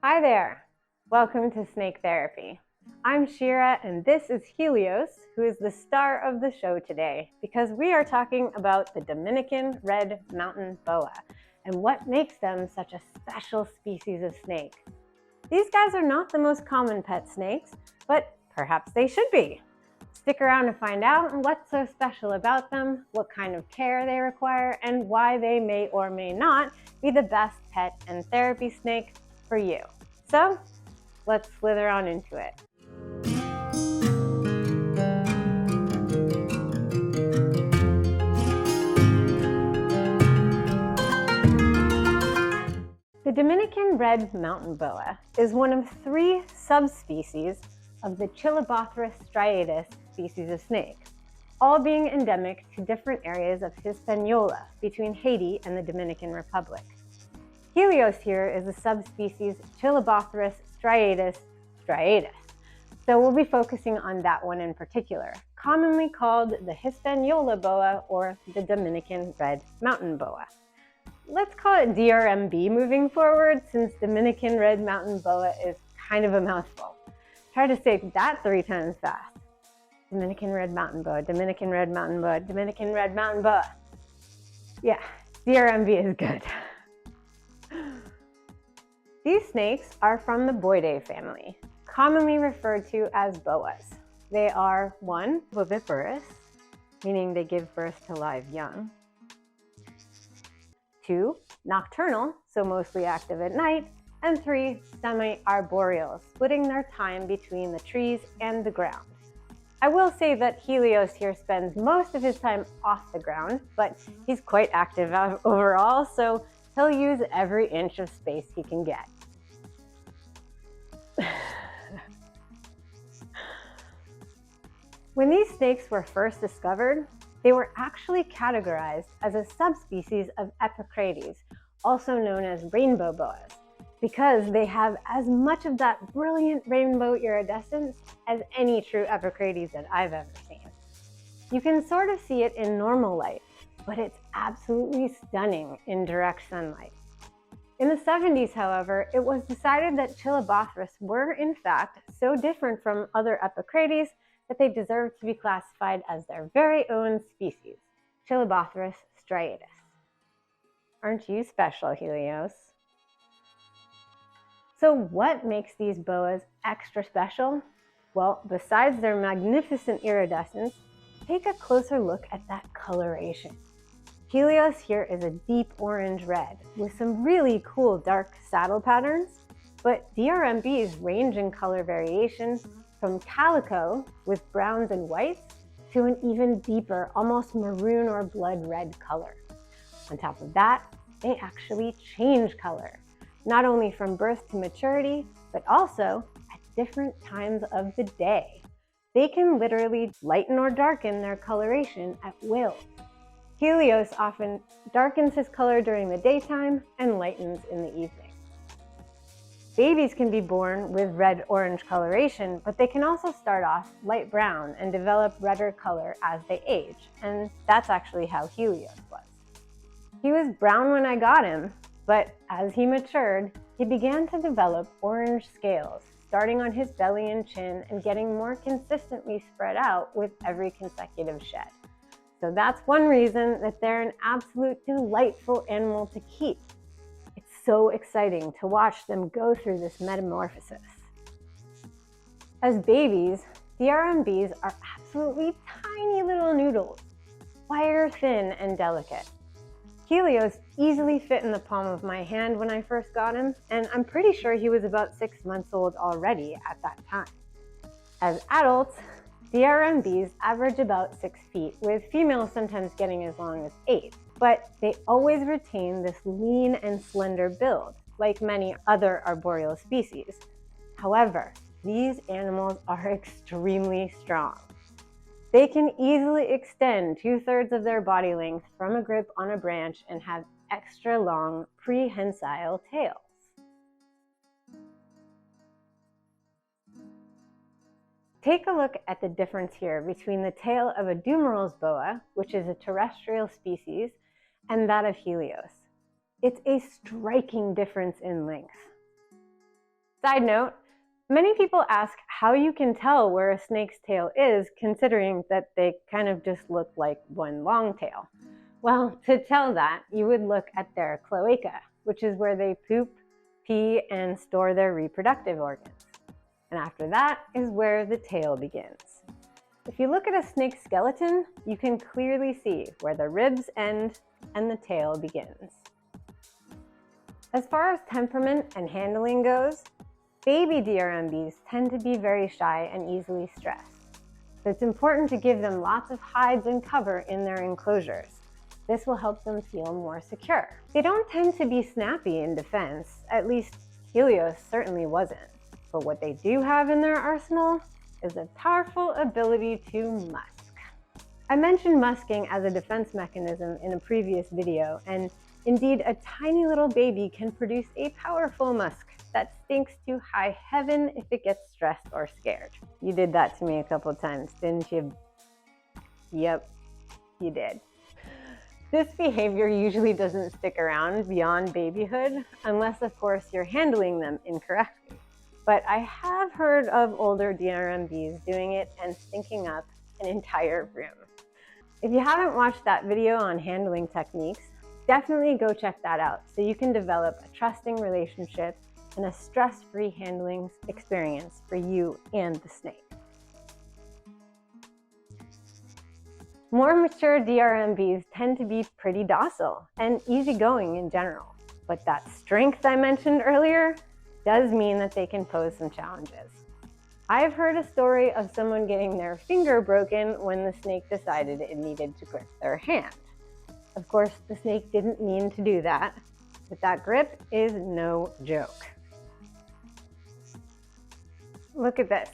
Hi there! Welcome to Snake Therapy. I'm Shira and this is Helios, who is the star of the show today because we are talking about the Dominican Red Mountain Boa and what makes them such a special species of snake. These guys are not the most common pet snakes, but perhaps they should be. Stick around to find out what's so special about them, what kind of care they require, and why they may or may not be the best pet and therapy snake for you. So, let's slither on into it. The Dominican Red Mountain Boa is one of 3 subspecies of the Chilabothrus striatus species of snake, all being endemic to different areas of Hispaniola between Haiti and the Dominican Republic. Helios here is the subspecies Chilabothrus striatus. So we'll be focusing on that one in particular, commonly called the Hispaniola boa or the Dominican Red Mountain Boa. Let's call it DRMB moving forward, since Dominican Red Mountain Boa is kind of a mouthful. Try to say that 3 times fast. Dominican Red Mountain Boa, Dominican Red Mountain Boa, Dominican Red Mountain Boa. Yeah, DRMB is good. These snakes are from the Boidae family, commonly referred to as boas. They are 1, oviparous, meaning they give birth to live young. 2, nocturnal, so mostly active at night. And 3, semi-arboreal, splitting their time between the trees and the ground. I will say that Helios here spends most of his time off the ground, but he's quite active overall, so he'll use every inch of space he can get. When these snakes were first discovered, they were actually categorized as a subspecies of Epicrates, also known as rainbow boas, because they have as much of that brilliant rainbow iridescence as any true Epicrates that I've ever seen. You can sort of see it in normal light, but it's absolutely stunning in direct sunlight. In the 70s, however, it was decided that Chilabothrus were in fact so different from other Epicrates that they deserved to be classified as their very own species, Chilabothrus striatus. Aren't you special, Helios? So what makes these boas extra special? Well, besides their magnificent iridescence, take a closer look at that coloration. Helios here is a deep orange red with some really cool dark saddle patterns, but DRMBs range in color variation from calico with browns and whites to an even deeper, almost maroon or blood red color. On top of that, they actually change color, not only from birth to maturity, but also at different times of the day. They can literally lighten or darken their coloration at will. Helios often darkens his color during the daytime and lightens in the evening. Babies can be born with red-orange coloration, but they can also start off light brown and develop redder color as they age, and that's actually how Helios was. He was brown when I got him, but as he matured, he began to develop orange scales, starting on his belly and chin and getting more consistently spread out with every consecutive shed. So that's one reason that they're an absolute delightful animal to keep. It's so exciting to watch them go through this metamorphosis. As babies, DRMBs are absolutely tiny little noodles, wire thin and delicate. Helios easily fit in the palm of my hand when I first got him, and I'm pretty sure he was about 6 months old already at that time. As adults, DRMBs average about 6 feet, with females sometimes getting as long as 8, but they always retain this lean and slender build, like many other arboreal species. However, these animals are extremely strong. They can easily extend 2/3 of their body length from a grip on a branch and have extra long prehensile tails. Take a look at the difference here between the tail of a Dumeral's boa, which is a terrestrial species, and that of Helios. It's a striking difference in length. Side note, many people ask how you can tell where a snake's tail is, considering that they kind of just look like one long tail. Well, to tell that, you would look at their cloaca, which is where they poop, pee, and store their reproductive organs. And after that is where the tail begins. If you look at a snake's skeleton, you can clearly see where the ribs end and the tail begins. As far as temperament and handling goes, baby DRMBs tend to be very shy and easily stressed. So it's important to give them lots of hides and cover in their enclosures. This will help them feel more secure. They don't tend to be snappy in defense, at least Helios certainly wasn't. But what they do have in their arsenal is a powerful ability to musk. I mentioned musking as a defense mechanism in a previous video, and indeed a tiny little baby can produce a powerful musk that stinks to high heaven if it gets stressed or scared. You did that to me a couple of times, didn't you? Yep, you did. This behavior usually doesn't stick around beyond babyhood, unless of course you're handling them incorrectly. But I have heard of older DRMBs doing it and stinking up an entire room. If you haven't watched that video on handling techniques, definitely go check that out so you can develop a trusting relationship and a stress-free handling experience for you and the snake. More mature DRMBs tend to be pretty docile and easygoing in general, but that strength I mentioned earlier does mean that they can pose some challenges. I've heard a story of someone getting their finger broken when the snake decided it needed to grip their hand. Of course, the snake didn't mean to do that, but that grip is no joke. Look at this.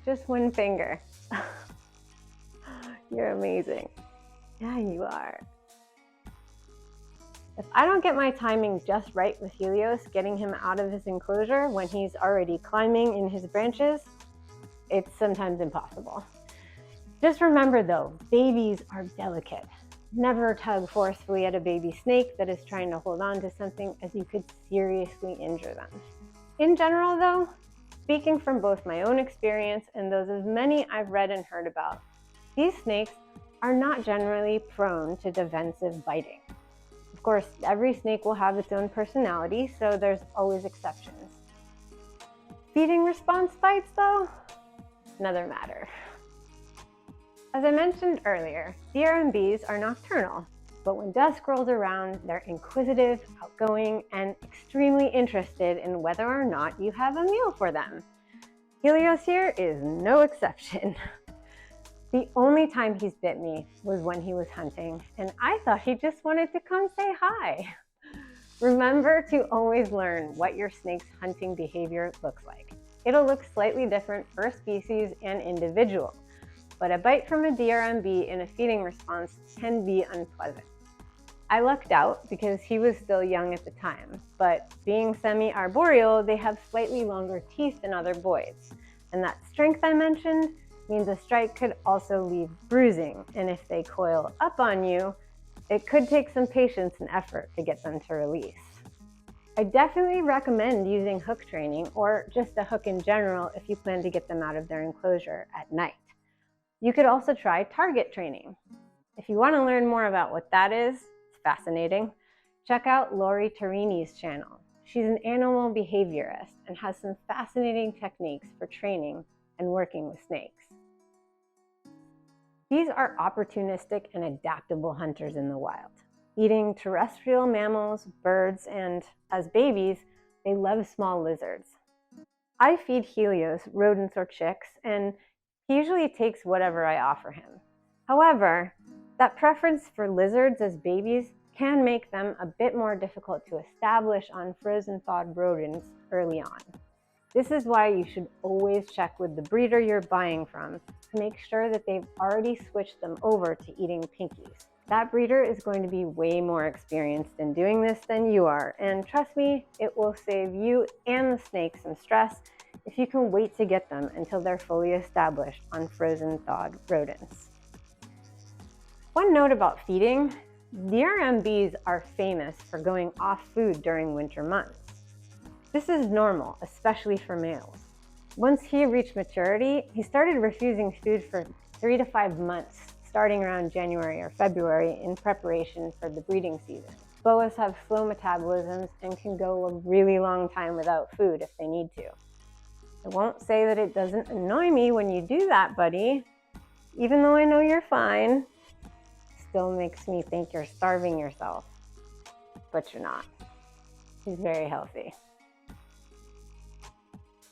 Just one finger. You're amazing. Yeah, you are. If I don't get my timing just right with Helios, getting him out of his enclosure when he's already climbing in his branches, it's sometimes impossible. Just remember though, babies are delicate. Never tug forcefully at a baby snake that is trying to hold on to something, as you could seriously injure them. In general though, speaking from both my own experience and those of many I've read and heard about, these snakes are not generally prone to defensive biting. Of course, every snake will have its own personality, so there's always exceptions. Feeding response bites though, another matter. As I mentioned earlier, DRMBs are nocturnal, but when dusk rolls around, they're inquisitive, outgoing, and extremely interested in whether or not you have a meal for them. Helios here is no exception. The only time he's bit me was when he was hunting, and I thought he just wanted to come say hi. Remember to always learn what your snake's hunting behavior looks like. It'll look slightly different per species and individual, but a bite from a DRMB in a feeding response can be unpleasant. I lucked out because he was still young at the time, but being semi-arboreal, they have slightly longer teeth than other boys, and that strength I mentioned means a strike could also leave bruising, and if they coil up on you, it could take some patience and effort to get them to release. I definitely recommend using hook training, or just a hook in general if you plan to get them out of their enclosure at night. You could also try target training. If you want to learn more about what that is, it's fascinating. Check out Lori Tarini's channel. She's an animal behaviorist and has some fascinating techniques for training and working with snakes. These are opportunistic and adaptable hunters in the wild, eating terrestrial mammals, birds, and as babies, they love small lizards. I feed Helios rodents or chicks, and he usually takes whatever I offer him. However, that preference for lizards as babies can make them a bit more difficult to establish on frozen thawed rodents early on. This is why you should always check with the breeder you're buying from to make sure that they've already switched them over to eating pinkies. That breeder is going to be way more experienced in doing this than you are, and trust me, it will save you and the snake some stress if you can wait to get them until they're fully established on frozen thawed rodents. One note about feeding, DRMBs are famous for going off food during winter months. This is normal, especially for males. Once he reached maturity, he started refusing food for 3 to 5 months, starting around January or February in preparation for the breeding season. Boas have slow metabolisms and can go a really long time without food if they need to. I won't say that it doesn't annoy me when you do that, buddy. Even though I know you're fine, still makes me think you're starving yourself. But you're not. He's very healthy.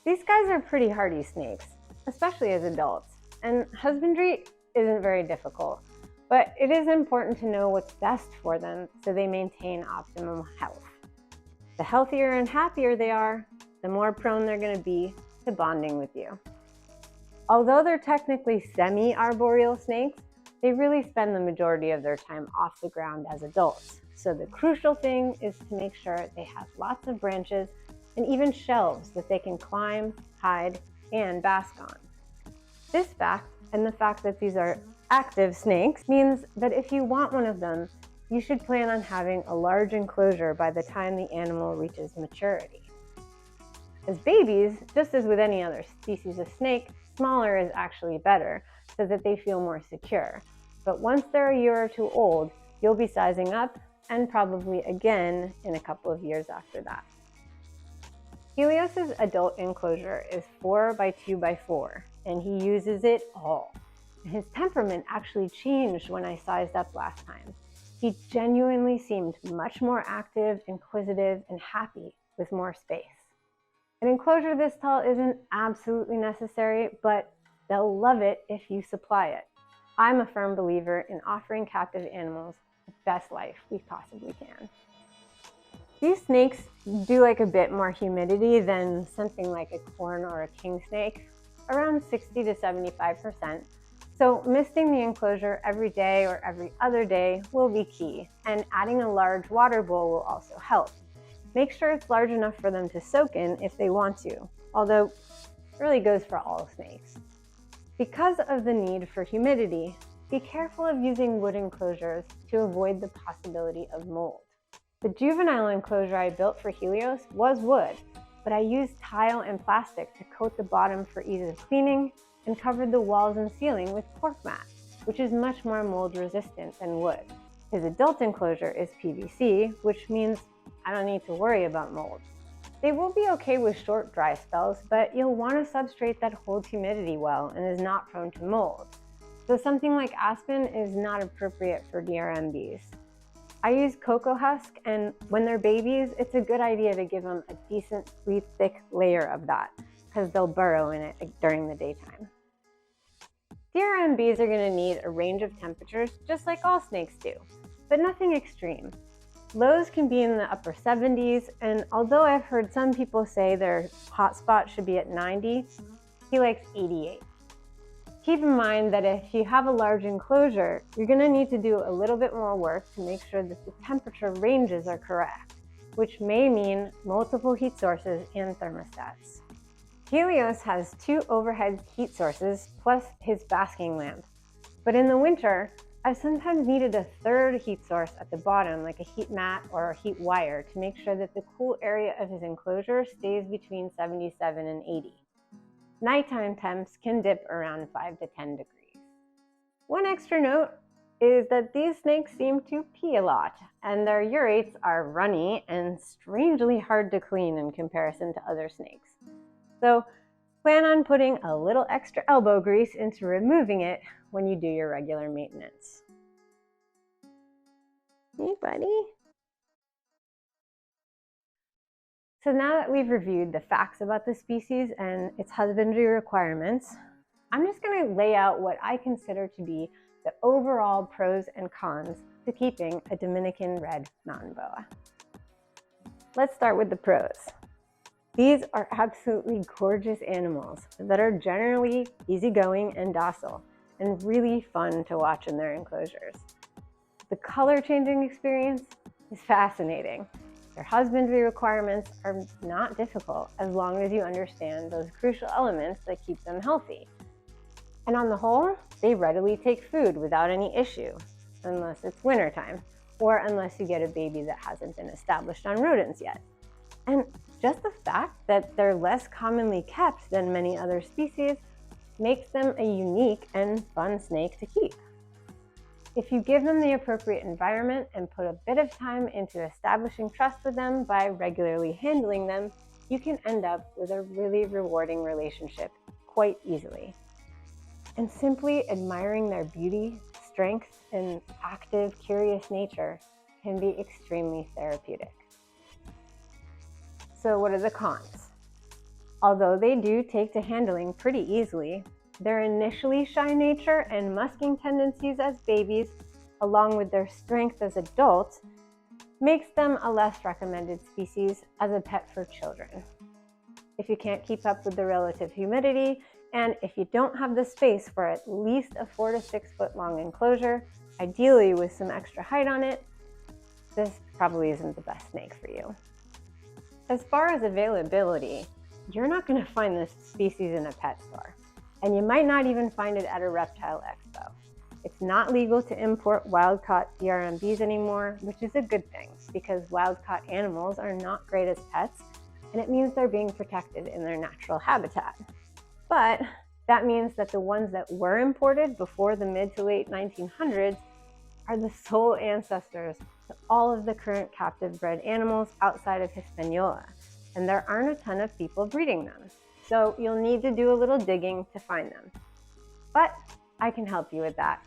These guys are pretty hardy snakes, especially as adults, and husbandry isn't very difficult, but it is important to know what's best for them so they maintain optimum health. The healthier and happier they are, the more prone they're going to be to bonding with you. Although they're technically semi-arboreal snakes, they really spend the majority of their time off the ground as adults. So the crucial thing is to make sure they have lots of branches and even shelves that they can climb, hide, and bask on. This fact, and the fact that these are active snakes, means that if you want one of them, you should plan on having a large enclosure by the time the animal reaches maturity. As babies, just as with any other species of snake, smaller is actually better so that they feel more secure. But once they're a year or two old, you'll be sizing up, and probably again in a couple of years after that. Helios's adult enclosure is 4 by 2 by 4, and he uses it all. His temperament actually changed when I sized up last time. He genuinely seemed much more active, inquisitive, and happy with more space. An enclosure this tall isn't absolutely necessary, but they'll love it if you supply it. I'm a firm believer in offering captive animals the best life we possibly can. These snakes do like a bit more humidity than something like a corn or a king snake, around 60 to 75%. So misting the enclosure every day or every other day will be key, and adding a large water bowl will also help. Make sure it's large enough for them to soak in if they want to, although it really goes for all snakes. Because of the need for humidity, be careful of using wood enclosures to avoid the possibility of mold. The juvenile enclosure I built for Helios was wood, but I used tile and plastic to coat the bottom for ease of cleaning and covered the walls and ceiling with cork mat, which is much more mold resistant than wood. His adult enclosure is PVC, which means I don't need to worry about mold. They will be okay with short dry spells, but you'll want a substrate that holds humidity well and is not prone to mold. So something like aspen is not appropriate for DRMBs. I use cocoa husk, and when they're babies, it's a good idea to give them a decently thick layer of that, because they'll burrow in it during the daytime. DRMBs are going to need a range of temperatures just like all snakes do, but nothing extreme. Lows can be in the upper 70s, and although I've heard some people say their hot spot should be at 90, he likes 88. Keep in mind that if you have a large enclosure, you're going to need to do a little bit more work to make sure that the temperature ranges are correct, which may mean multiple heat sources and thermostats. Helios has 2 overhead heat sources plus his basking lamp, but in the winter, I've sometimes needed a 3rd heat source at the bottom, like a heat mat or a heat wire, to make sure that the cool area of his enclosure stays between 77 and 80. Nighttime temps can dip around 5 to 10 degrees. One extra note is that these snakes seem to pee a lot, and their urates are runny and strangely hard to clean in comparison to other snakes. So plan on putting a little extra elbow grease into removing it when you do your regular maintenance. Hey, buddy. So now that we've reviewed the facts about the species and its husbandry requirements, I'm just going to lay out what I consider to be the overall pros and cons to keeping a Dominican Red Mountain Boa. Let's start with the pros. These are absolutely gorgeous animals that are generally easygoing and docile, and really fun to watch in their enclosures. The color changing experience is fascinating. Their husbandry requirements are not difficult as long as you understand those crucial elements that keep them healthy. And on the whole, they readily take food without any issue, unless it's wintertime, or unless you get a baby that hasn't been established on rodents yet. And just the fact that they're less commonly kept than many other species makes them a unique and fun snake to keep. If you give them the appropriate environment and put a bit of time into establishing trust with them by regularly handling them, you can end up with a really rewarding relationship quite easily. And simply admiring their beauty, strength, and active, curious nature can be extremely therapeutic. So what are the cons? Although they do take to handling pretty easily, their initially shy nature and musking tendencies as babies, along with their strength as adults, makes them a less recommended species as a pet for children. If you can't keep up with the relative humidity, and if you don't have the space for at least a 4 to 6 foot long enclosure, ideally with some extra height on it, this probably isn't the best snake for you. As far as availability, you're not going to find this species in a pet store, and you might not even find it at a reptile expo. It's not legal to import wild-caught DRMBs anymore, which is a good thing because wild-caught animals are not great as pets, and it means they're being protected in their natural habitat. But that means that the ones that were imported before the mid to late 1900s are the sole ancestors to all of the current captive bred animals outside of Hispaniola, and there aren't a ton of people breeding them. So you'll need to do a little digging to find them. But I can help you with that.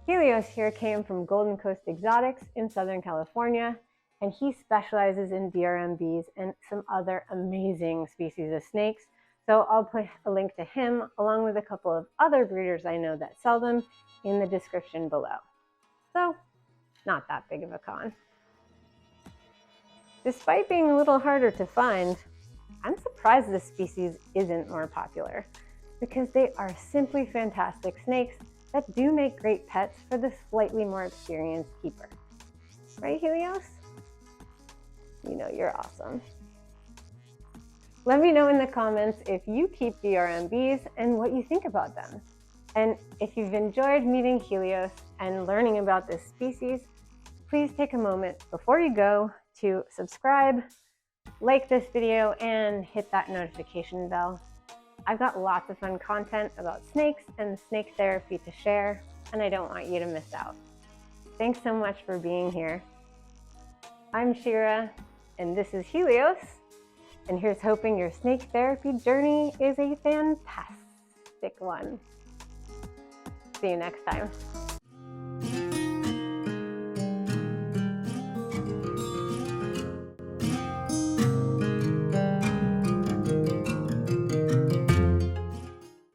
Helios here came from Golden Coast Exotics in Southern California, and he specializes in DRMBs and some other amazing species of snakes. So I'll put a link to him along with a couple of other breeders I know that sell them in the description below. So not that big of a con. Despite being a little harder to find, I'm surprised this species isn't more popular because they are simply fantastic snakes that do make great pets for the slightly more experienced keeper. Right, Helios? You know you're awesome. Let me know in the comments if you keep DRMBs and what you think about them. And if you've enjoyed meeting Helios and learning about this species, please take a moment before you go to subscribe, like this video, and hit that notification bell. I've got lots of fun content about snakes and snake therapy to share, and I don't want you to miss out. Thanks so much for being here. I'm Shira, and this is Helios, and here's hoping your snake therapy journey is a fantastic one. See you next time.